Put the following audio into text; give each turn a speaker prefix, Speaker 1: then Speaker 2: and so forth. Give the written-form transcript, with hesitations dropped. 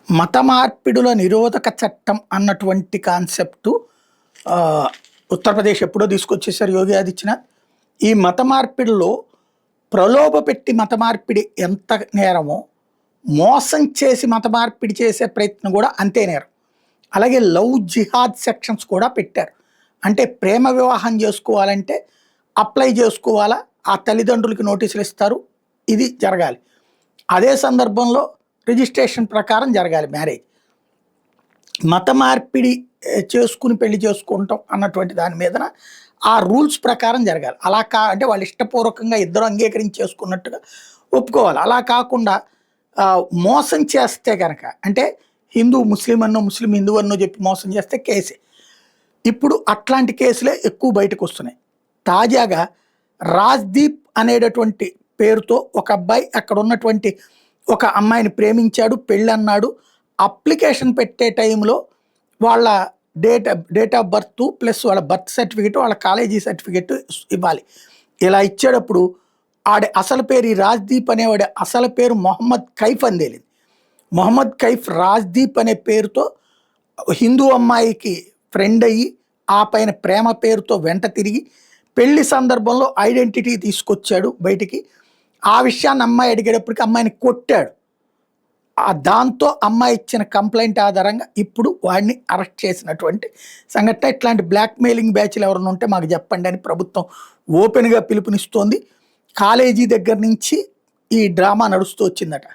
Speaker 1: మత మార్పిడుల నిరోధక చట్టం అన్నటువంటి కాన్సెప్టు ఉత్తరప్రదేశ్ ఎప్పుడో తీసుకొచ్చేసారు యోగి ఆదిత్యనాథ్. ఈ మత మార్పిడిలో ప్రలోభ పెట్టి మత మార్పిడి ఎంత నేరమో, మోసం చేసి మత మార్పిడి చేసే ప్రయత్నం కూడా అంతే నేరం. అలాగే లవ్ జిహాద్ సెక్షన్స్ కూడా పెట్టారు. అంటే ప్రేమ వివాహం చేసుకోవాలంటే అప్లై చేసుకోవాలా, ఆ తల్లిదండ్రులకి నోటీసులు ఇస్తారు, ఇది జరగాలి. అదే సందర్భంలో రిజిస్ట్రేషన్ ప్రకారం జరగాలి మ్యారేజ్. మత మార్పిడి చేసుకుని పెళ్లి చేసుకుంటాం అన్నటువంటి దాని మీదన ఆ రూల్స్ ప్రకారం జరగాలి. అలా అంటే వాళ్ళు ఇష్టపూర్వకంగా ఇద్దరు అంగీకరించి చేసుకున్నట్టుగా ఒప్పుకోవాలి. అలా కాకుండా మోసం చేస్తే కనుక, అంటే హిందూ ముస్లిం అన్నో ముస్లిం హిందూ అన్నో చెప్పి మోసం చేస్తే కేసే. ఇప్పుడు అట్లాంటి కేసులే ఎక్కువ బయటకు వస్తున్నాయి. తాజాగా రాజ్దీప్ అనేటటువంటి పేరుతో ఒక అబ్బాయి అక్కడ ఉన్నటువంటి ఒక అమ్మాయిని ప్రేమించాడు, పెళ్ళి అన్నాడు. అప్లికేషన్ పెట్టే టైంలో వాళ్ళ డేట్ ఆఫ్ బర్త్ ప్లస్ వాళ్ళ బర్త్ సర్టిఫికేట్, వాళ్ళ కాలేజీ సర్టిఫికేట్ ఇవ్వాలి. ఇలా ఇచ్చేటప్పుడు ఆడి అసలు పేరు, ఈ రాజ్దీప్ అనేవాడి అసలు పేరు మొహమ్మద్ కైఫ్ అని తేలింది. మొహమ్మద్ కైఫ్ రాజ్దీప్ అనే పేరుతో హిందూ అమ్మాయికి ఫ్రెండ్ అయ్యి ఆ పైన ప్రేమ పేరుతో వెంట తిరిగి పెళ్లి సందర్భంలో ఐడెంటిటీ తీసుకొచ్చాడు బయటికి. ఆ విషయాన్ని అమ్మాయి అడిగేటప్పటికి అమ్మాయిని కొట్టాడు. దాంతో అమ్మాయి ఇచ్చిన కంప్లైంట్ ఆధారంగా ఇప్పుడు వాడిని అరెస్ట్ చేసినటువంటి సంఘటన. ఇట్లాంటి బ్లాక్మెయిలింగ్ బ్యాచ్లు ఎవరైనా ఉంటే మాకు చెప్పండి అని ప్రభుత్వం ఓపెన్గా పిలుపునిస్తోంది. కాలేజీ దగ్గర నుంచి ఈ డ్రామా నడుస్తూ వచ్చిందట.